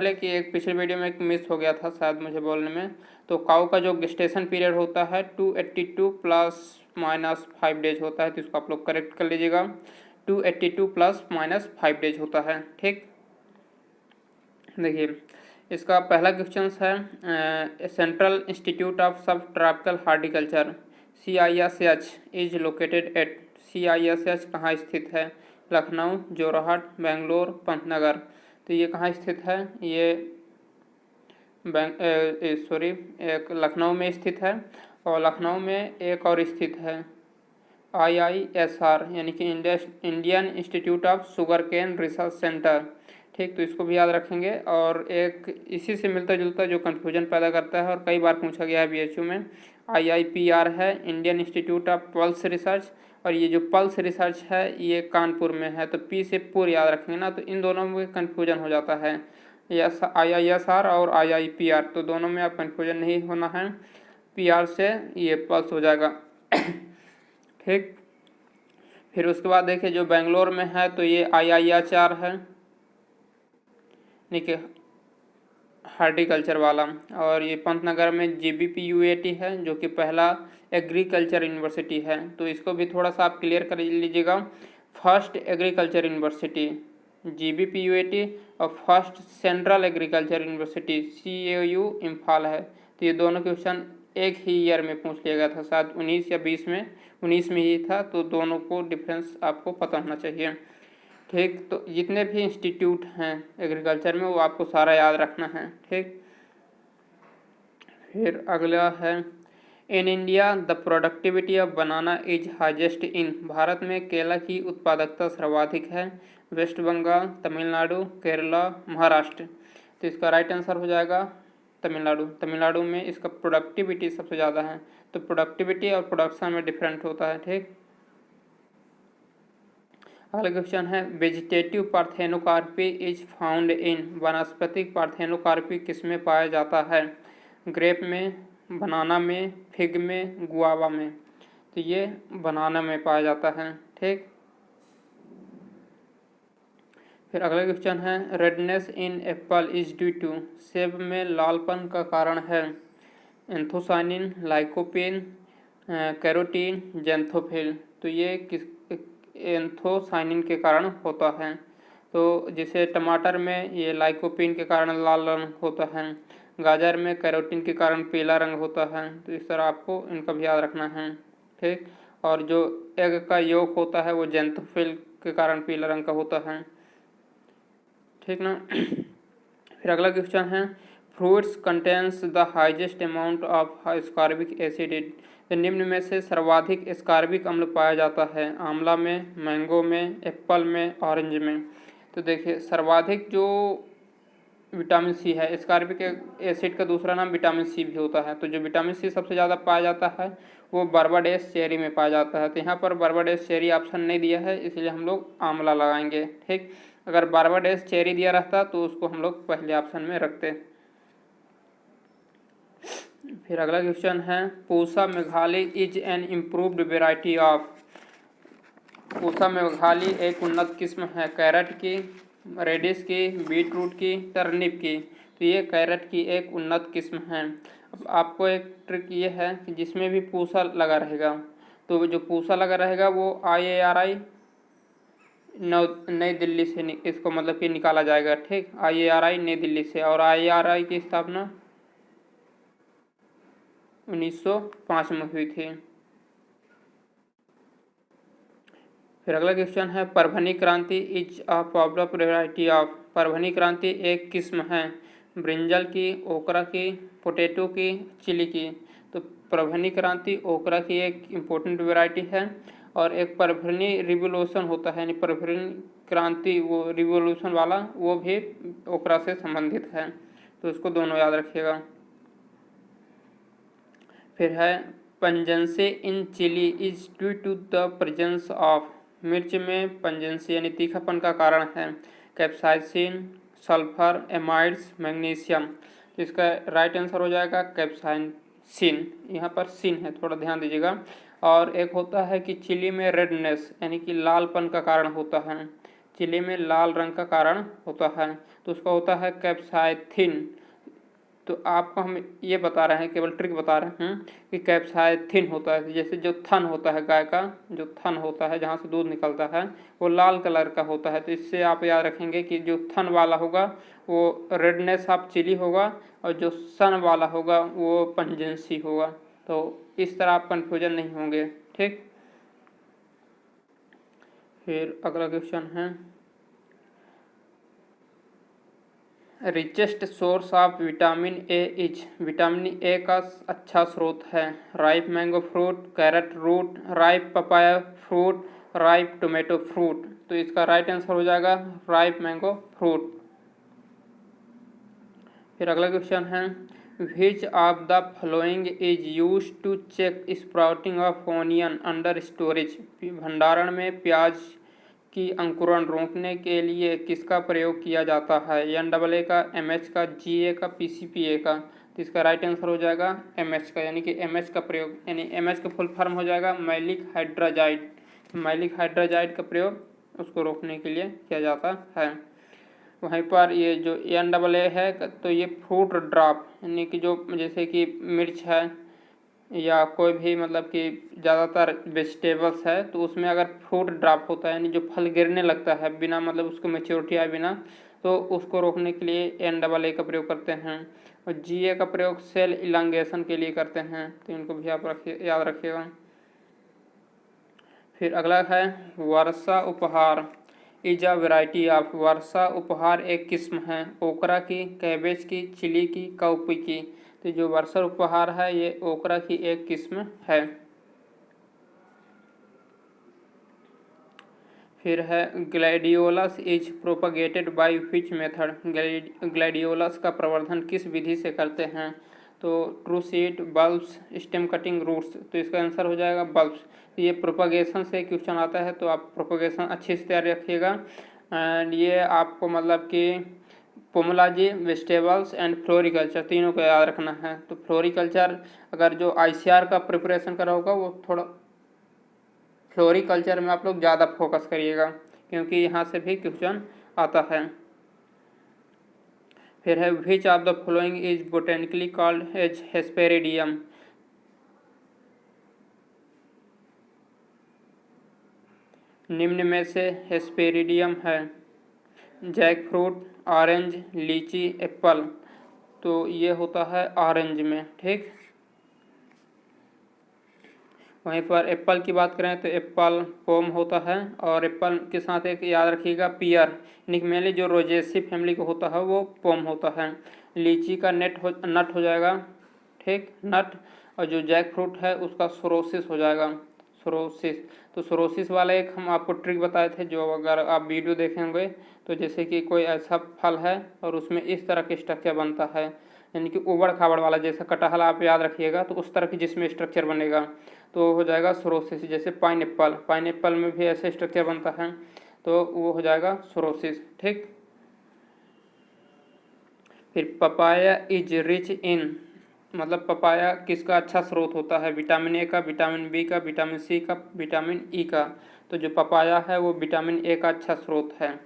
पहले कि एक पिछले वीडियो में एक मिस हो गया था शायद मुझे बोलने में। तो काऊ का जो गेस्टेशन पीरियड होता है 282 प्लस माइनस 5 डेज होता है, तो इसको आप लोग करेक्ट कर लीजिएगा। 282 प्लस माइनस 5 डेज होता है। ठीक, देखिए इसका पहला क्वेश्चन है सेंट्रल इंस्टीट्यूट ऑफ सब tropical horticulture CISH is located at. CISH कहाँ स्थित है? लखनऊ, जोरहाट, बेंगलोर, पंतनगर। तो ये कहाँ स्थित है? ये एक लखनऊ में स्थित है, और लखनऊ में एक और स्थित है IISR यानी कि Indian institute of sugar cane research centre. ठीक, तो इसको भी याद रखेंगे। और एक इसी से मिलता जुलता जो कन्फ्यूजन पैदा करता है और कई बार पूछा गया है BHU में, IIPR है Indian institute of pulse research, और ये जो पल्स रिसर्च है ये कानपुर में है। तो P से पूरी याद रखेंगे ना, तो इन दोनों में कन्फ्यूजन हो जाता है। IISR और IIPR, तो दोनों में आप कन्फ्यूजन नहीं होना है। PR से ये पल्स हो जाएगा। ठीक, फिर उसके बाद देखिए जो बेंगलोर में है तो ये IIHR है, देखिए हार्टिकल्चर वाला। और ये पंतनगर में GBPUAT है जो कि पहला एग्रीकल्चर यूनिवर्सिटी है, तो इसको भी थोड़ा सा आप क्लियर कर लीजिएगा। फर्स्ट एग्रीकल्चर यूनिवर्सिटी GBPUAT और first central agriculture university CAU Imphal है। तो ये दोनों क्वेश्चन एक ही ईयर में पूछ लिया गया था, शायद 19 या 20 में, 19 में ही था, तो दोनों को डिफरेंस आपको पता होना चाहिए। ठीक, तो जितने भी इंस्टीट्यूट हैं एग्रीकल्चर में वो आपको सारा याद रखना है। ठीक, फिर अगला है in India the productivity of banana is highest in. Bharat में केला की उत्पादकता सर्वाधिक है वेस्ट बंगाल, तमिलनाडु, केरला, महाराष्ट्र। तो इसका राइट आंसर हो जाएगा तमिलनाडु। तमिलनाडु में इसका प्रोडक्टिविटी सबसे ज़्यादा है। तो प्रोडक्टिविटी और प्रोडक्शन में डिफरेंट होता है। ठीक, अगला क्वेश्चन है vegetative parthenocarpy is found in. वनस्पतिक पार्थेनोकार्पी किस में पाया जाता है? ग्रेप में, बनाना में, फिग में, गुआवा में। तो ये बनाना में पाया जाता है। ठीक, फिर अगला क्वेश्चन है redness in apple is due to. सेब में लालपन का कारण है एंथोसाइनिन, लाइकोपेन, कैरोटीन, जेंथोफिल। तो ये किस एंथोसाइनिन के कारण होता है। तो जैसे टमाटर में ये लाइकोपीन के कारण लाल रंग होता है, गाजर में कैरोटीन के कारण पीला रंग होता है। तो इस तरह आपको इनका भी याद रखना है। ठीक, और जो एग का यolk होता है वो जेंथोफिल के कारण पीला रंग का होता है। ठीक ना। फिर अगला क्वेश्चन है fruits contains the highest amount of ascorbic acid. तो निम्न में से सर्वाधिक एस्कॉर्बिक अम्ल पाया जाता है आंवला में, मैंगो में, एप्पल में, ऑरेंज में। तो देखिए सर्वाधिक जो विटामिन सी है, एस्कॉर्बिक एसिड का दूसरा नाम विटामिन सी भी होता है। तो जो विटामिन सी सबसे ज़्यादा पाया जाता है वो बारबाडेस चेरी में पाया जाता है। तो यहाँ पर बारबाडेस चेरी ऑप्शन नहीं दिया है, इसलिए हम लोग आंवला लगाएंगे। ठीक, अगर बारबाडेस चेरी दिया रहता तो उसको हम लोग पहले ऑप्शन में रखते। फिर अगला क्वेश्चन है Pusa Meghali is an improved variety of. Pusa Meghali एक उन्नत किस्म है कैरेट की, रेडिश की, बीट रूट की, टर्निप की। तो ये कैरेट की एक उन्नत किस्म है। अब आपको एक ट्रिक ये है कि जिसमें भी पूसा लगा रहेगा, तो जो पूसा लगा रहेगा वो IARI नई दिल्ली से इसको मतलब कि निकाला जाएगा। ठीक, IARI नई दिल्ली से, और IARI की स्थापना 1905 में हुई थी। फिर अगला क्वेश्चन है परभनी क्रांति is a popular variety of. Parbhani क्रांति एक किस्म है ब्रिंजल की, ओकरा की, पोटैटो की, चिली की। तो परभनी क्रांति ओकरा की एक इम्पोर्टेंट वेराइटी है, और एक परभनी रिवोल्यूशन होता है, यानी परभनी क्रांति वो रिवोल्यूशन वाला वो भी ओकरा से संबंधित है। तो इसको दोनों याद रखिएगा। फिर है pungency in chilli is due to the presence of. मिर्च में पंजेंसी यानी तीखापन का कारण है कैप्साइसिन, सल्फर, एमाइड्स, मैग्नीशियम। तो इसका राइट आंसर हो जाएगा कैप्साइसिन। यहाँ पर सिन है, थोड़ा ध्यान दीजिएगा। और एक होता है कि चिली में रेडनेस यानी कि लालपन का कारण होता है। चिली में लाल रंग का कारण होता है, तो उसका होता है कैप्साइथिन। तो आपको हम ये बता रहे हैं, केवल ट्रिक बता रहे हैं कि कैप्साइथिन होता है। जैसे जो थन होता है गाय का, जो थन होता है जहाँ से दूध निकलता है वो लाल कलर का होता है। तो इससे आप याद रखेंगे कि जो थन वाला होगा वो रेडनेस ऑफ चिली होगा और जो सन वाला होगा वो पंजेंसी होगा। तो इस तरह आप कन्फ्यूजन नहीं होंगे। ठीक, फिर अगला क्वेश्चन है, richest source of vitamin A is, vitamin A का अच्छा स्रोत है ripe mango fruit, carrot root, ripe papaya fruit, ripe tomato fruit. तो इसका राइट आंसर हो जाएगा राइप मैंगो फ्रूट। फिर अगला क्वेश्चन है, which of the following is use to check sprouting of onion under storage, भंडारण में प्याज की अंकुरण रोकने के लिए किसका प्रयोग किया जाता है? NAA का, MH का, GA का, PCPA का। तो इसका राइट आंसर हो जाएगा MH का, यानी कि MH का प्रयोग, यानी MH का फुल फॉर्म हो जाएगा मैलिक हाइड्राजाइड। मैलिक हाइड्राजाइड का प्रयोग उसको रोकने के लिए किया जाता है। वहीं पर ये जो NAA है तो ये फ्रूट ड्रॉप, यानी कि जो जैसे कि मिर्च है या कोई भी मतलब कि ज़्यादातर वेजिटेबल्स है तो उसमें अगर फ्रूट ड्रॉप होता है, यानी जो फल गिरने लगता है बिना मतलब उसको मेच्योरिटी आए बिना, तो उसको रोकने के लिए NAA का प्रयोग करते हैं। और GA का प्रयोग सेल इलांगेशन के लिए करते हैं। तो इनको भी आप याद रखिएगा। फिर अगला है, वर्षा उपहार इज अ वेराइटी ऑफ, वर्षा उपहार एक किस्म है ओकरा की, कैबेज की, चिली की, कौपी की। तो जो वर्षा उपहार है ये ओकरा की एक किस्म है। फिर है, gladiolus is propagated by which method, gladiolus का प्रवर्धन किस विधि से करते हैं? तो true seed, bulbs, stem cutting, roots. तो इसका आंसर हो जाएगा बल्ब्स। तो ये प्रोपगेशन से क्वेश्चन आता है तो आप प्रोपगेशन अच्छे से तैयार रखिएगा। एंड ये आपको मतलब कि पोमोलॉजी, वेजिटेबल्स एंड फ्लोरिकल्चर तीनों को याद रखना है। तो फ्लोरिकल्चर अगर जो ICR का प्रिपरेशन करा होगा वो थोड़ा फ्लोरिकल्चर में आप लोग ज़्यादा फोकस करिएगा क्योंकि यहाँ से भी क्वेश्चन आता है। फिर है, which of the following is botanically called as hesperidium, निम्न में से हेस्पेरिडियम है? Jack fruit, orange, litchi, apple. तो ये होता है ऑरेंज में। ठीक, वहीं पर एप्पल की बात करें तो एप्पल पोम होता है और एप्पल के साथ एक याद रखिएगा पियर, यानी मेनली जो रोजेसी फैमिली का होता है वो पोम होता है। लीची का नट हो जाएगा। ठीक, नट। और जो जैक फ्रूट है उसका सोरोसिस हो जाएगा, सोरोसिस। तो सोरोसिस वाला एक हम आपको ट्रिक बताए थे, जो अगर आप वीडियो देखेंगे तो जैसे कि कोई ऐसा फल है और उसमें इस तरह के स्ट्रक्चर बनता है, यानी कि उबड़ खाबड़ वाला, जैसा कटहल आप याद रखिएगा तो उस तरह की जिसमें स्ट्रक्चर बनेगा तो हो जाएगा सोरोसिस। जैसे पाइनएप्पल में भी ऐसे स्ट्रक्चर बनता है तो वो हो जाएगा सोरोसिस। ठीक, फिर पपाया इज रिच इन, मतलब पपाया किसका अच्छा स्रोत होता है? विटामिन ए का, विटामिन बी का, विटामिन सी का, विटामिन ई का। तो जो पपाया है वो विटामिन ए का अच्छा स्रोत है।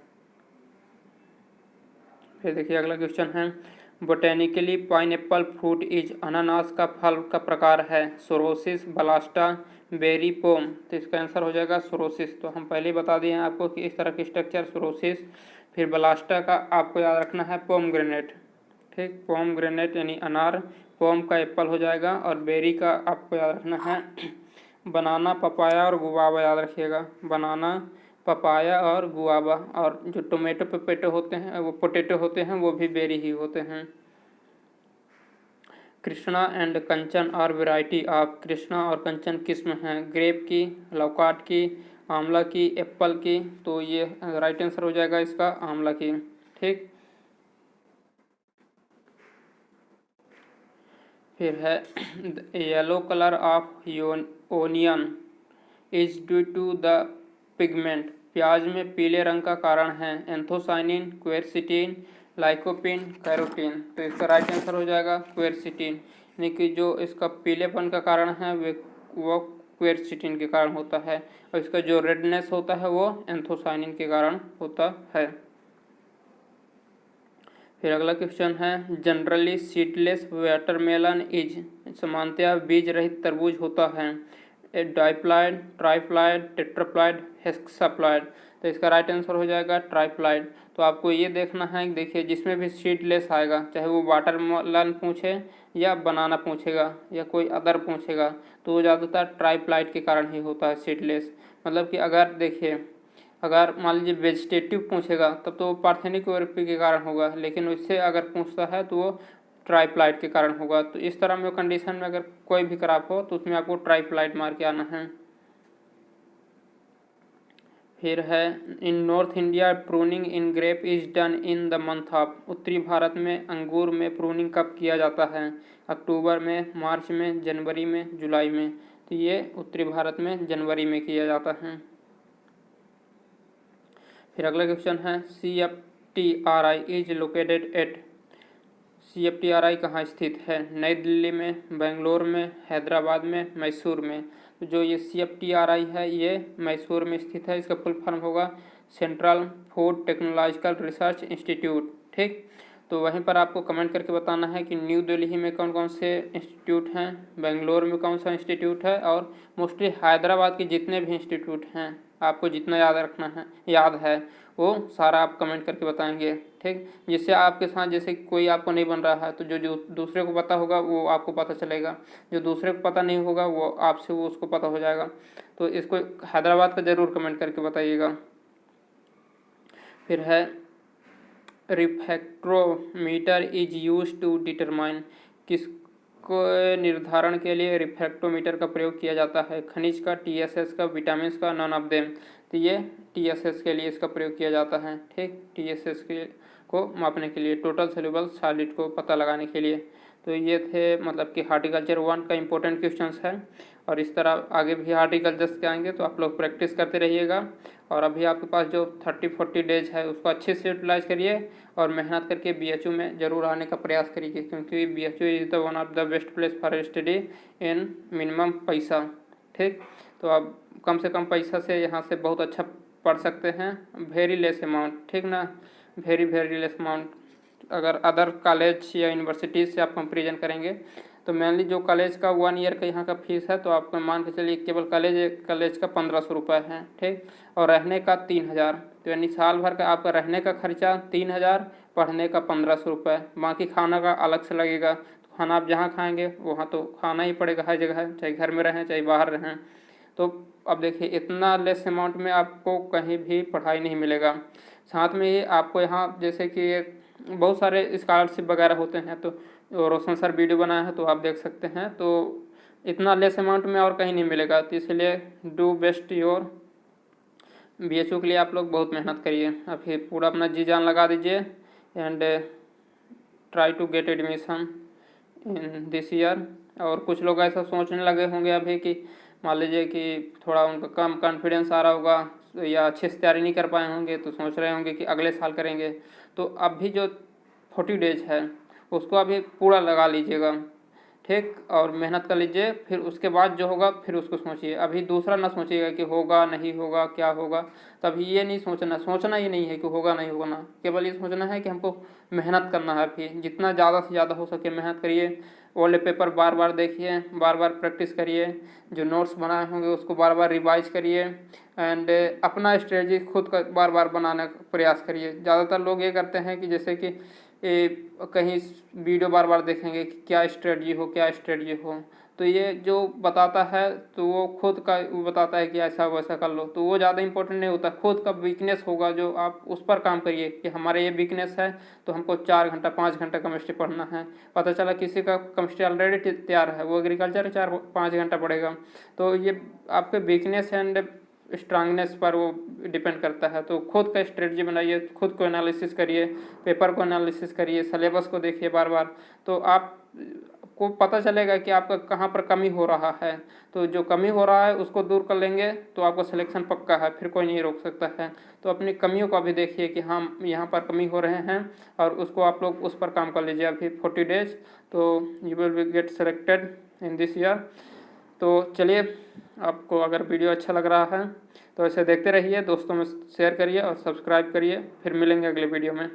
फिर देखिए अगला क्वेश्चन है, बोटेनिकली पाइनएप्पल फ्रूट इज, अनानास का फल का प्रकार है? Sorosis, balausta, berry, pome. तो इसका आंसर हो जाएगा सोरोसिस। तो हम पहले ही बता दिए हैं आपको कि इस तरह की स्ट्रक्चर सोरोसिस। फिर बलास्टा का आपको याद रखना है पोमग्रेनेट। ठीक, पोमग्रेनेट यानी अनार, पोम का एप्पल हो जाएगा और बेरी का आपको याद रखना है बनाना, पपाया और गुआवा याद रखिएगा, बनाना, पपाया और गुआवा। और जो टोमेटो पोटैटो होते हैं वो पोटैटो होते हैं वो भी बेरी ही होते हैं। कृष्णा एंड कंचन और वैरायटी ऑफ, कृष्णा और कंचन किस्म हैं? ग्रेप की, लौकाट की, आंवला की, एप्पल की। तो ये राइट आंसर हो जाएगा इसका आंवला की। ठीक, फिर है, yellow colour of onion is due to the pigment, प्याज में पीले रंग का कारण है? Anthocyanin, quercetin, lycopene, carotene. तो इसका राइट आंसर हो जाएगा क्वेरसिटीन, यानी कि जो इसका पीलेपन का कारण है वो क्वेरसिटिन के कारण होता है, और इसका जो रेडनेस होता है वो एंथोसायनिन के कारण होता है। फिर अगला क्वेश्चन है, जनरली सीडलेस वाटरमेलन इज, सामान्यतः बीज रहित तरबूज होता है, डाइप्लॉइड, ट्राइप्लॉइड, टेट्राप्लॉइड, हेक्साप्लॉइड। तो इसका राइट आंसर हो जाएगा ट्राइप्लॉइड। तो आपको ये देखना है, देखिए जिसमें भी सीडलेस आएगा, चाहे वो वाटरमेलन पूछे या बनाना पूछेगा या कोई अदर पूछेगा, तो वो ज़्यादातर ट्राइप्लॉइड के कारण ही होता है सीडलेस। मतलब कि अगर देखिए, अगर मान लीजिए वेजिटेटिव पूछेगा तब तो वो पार्थेनिक वेराइटी के कारण होगा, लेकिन उससे अगर पूछता है तो वो ट्राइप्लाइड के कारण होगा। तो इस तरह में कंडीशन में अगर कोई भी क्रॉप हो तो उसमें आपको ट्राइप्लाइड मार के आना है। फिर है, in north India pruning in grape is done in the month of, उत्तरी भारत में अंगूर में प्रूनिंग कब किया जाता है? अक्टूबर में, मार्च में, जनवरी में, जुलाई में। तो ये उत्तरी भारत में जनवरी में किया जाता है। फिर अगला क्वेश्चन है, CFTRI is located at, CFTRI कहाँ स्थित है? नई दिल्ली में, बेंगलोर में, हैदराबाद में, मैसूर में। तो जो ये CFTRI है ये मैसूर में स्थित है। इसका फुल फॉर्म होगा central food technological research institute. ठीक, तो वहीं पर आपको कमेंट करके बताना है कि न्यू दिल्ली में कौन कौन से इंस्टीट्यूट हैं, बेंगलोर में कौन सा इंस्टीट्यूट है, और मोस्टली हैदराबाद के जितने भी इंस्टीट्यूट हैं आपको जितना याद रखना है, याद है वो सारा आप कमेंट करके बताएंगे। ठीक, जिससे आपके साथ जैसे कोई आपको नहीं बन रहा है तो जो दूसरे को पता होगा वो आपको पता चलेगा, जो दूसरे को पता नहीं होगा वो आपसे वो उसको पता हो जाएगा। तो इसको हैदराबाद का ज़रूर कमेंट करके बताइएगा। फिर है, refractometer is use to determine, किसको निर्धारण के लिए रिफ्रैक्टोमीटर का प्रयोग किया जाता है? खनिज का, TSS का, विटामिन का, नॉन ऑफ देम। तो ये TSS के लिए इसका प्रयोग किया जाता है। ठीक, TSS के को मापने के लिए, टोटल सोल्यूबल सॉलिड को पता लगाने के लिए। तो ये थे मतलब कि हार्टिकल्चर 1 का इम्पोर्टेंट क्वेश्चंस है, और इस तरह आगे भी हार्टिकल्चर्स के आएंगे तो आप लोग प्रैक्टिस करते रहिएगा। और अभी आपके पास जो 30-40 डेज है उसको अच्छे से यूटिलाइज करिए और मेहनत करके BHU में ज़रूर आने का प्रयास करिए, क्योंकि BHU is the one of the best place for study in minimum पैसा। ठीक, तो आप कम से कम पैसा से यहाँ से बहुत अच्छा पढ़ सकते हैं, वेरी लेस अमाउंट। ठीक ना, वेरी वेरी लेस अमाउंट। अगर अदर कॉलेज या यूनिवर्सिटीज़ से आप कंपेरिजन करेंगे तो मेनली जो कॉलेज का 1 ईयर का यहाँ का फीस है तो आपको मान के चलिए केवल कॉलेज का 1500 रुपये है। ठीक, और रहने का 3000, तो यानी साल भर का आपका रहने का खर्चा 3000, पढ़ने का 1500 रुपये, बाकी खाना का अलग से लगेगा। तो खाना आप जहाँ खाएंगे वहाँ तो खाना ही पड़ेगा हर जगह, चाहे घर में रहें चाहे बाहर रहें। तो अब देखिए इतना लेस अमाउंट में आपको कहीं भी पढ़ाई नहीं मिलेगा। साथ में ये आपको यहाँ जैसे कि बहुत सारे स्कॉलरशिप वगैरह होते हैं, तो रोशन सर वीडियो बनाया है तो आप देख सकते हैं। तो इतना लेस अमाउंट में और कहीं नहीं मिलेगा, तो इसलिए डू बेस्ट योर BHU के लिए आप लोग बहुत मेहनत करिए, अभी पूरा अपना जी जान लगा दीजिए and try to get admission in this year. और कुछ लोग ऐसा सोचने लगे होंगे अभी कि मान लीजिए कि थोड़ा उनका कम कॉन्फिडेंस आ रहा होगा या अच्छे से तैयारी नहीं कर पाए होंगे तो सोच रहे होंगे कि अगले साल करेंगे। तो अभी जो 40 डेज है उसको अभी पूरा लगा लीजिएगा। ठीक, और मेहनत कर लीजिए, फिर उसके बाद जो होगा फिर उसको सोचिए। अभी दूसरा ना सोचिएगा कि होगा नहीं होगा क्या होगा, तभी ये नहीं सोचना ये नहीं है कि होगा नहीं होगा, केवल ये सोचना है कि हमको मेहनत करना है। अभी जितना ज़्यादा से ज़्यादा हो सके मेहनत करिए, ओल्ड पेपर बार बार देखिए, बार बार प्रैक्टिस करिए, जो नोट्स बनाए होंगे उसको बार बार रिवाइज करिए एंड अपना स्ट्रेटजी खुद का बार बार बनाने का प्रयास करिए। ज़्यादातर लोग ये करते हैं कि जैसे कि कहीं वीडियो बार बार देखेंगे कि क्या स्ट्रेटजी हो, तो ये जो बताता है तो वो खुद का वो बताता है कि ऐसा वैसा कर लो, तो वो ज़्यादा इंपॉर्टेंट नहीं होता। खुद का वीकनेस होगा जो आप उस पर काम करिए कि हमारे ये वीकनेस है तो हमको 4 घंटा 5 घंटा केमिस्ट्री पढ़ना है। पता चला किसी का केमिस्ट्री ऑलरेडी तैयार है, वो एग्रीकल्चर 4-5 घंटा पढ़ेगा। तो ये आपके वीकनेस एंड स्ट्रांगनेस पर वो डिपेंड करता है। तो खुद का स्ट्रेटजी बनाइए, खुद को एनालिसिस करिए, पेपर को एनालिसिस करिए, सिलेबस को देखिए बार बार, तो आप को पता चलेगा कि आपका कहाँ पर कमी हो रहा है। तो जो कमी हो रहा है उसको दूर कर लेंगे तो आपका सिलेक्शन पक्का है, फिर कोई नहीं रोक सकता है। तो अपनी कमियों को अभी देखिए कि हम यहाँ पर कमी हो रहे हैं और उसको आप लोग उस पर काम कर लीजिए। अभी 40 डेज, तो you will be get selected in this year. तो चलिए, आपको अगर वीडियो अच्छा लग रहा है तो ऐसे देखते रहिए, दोस्तों में शेयर करिए और सब्सक्राइब करिए। फिर मिलेंगे अगले वीडियो में।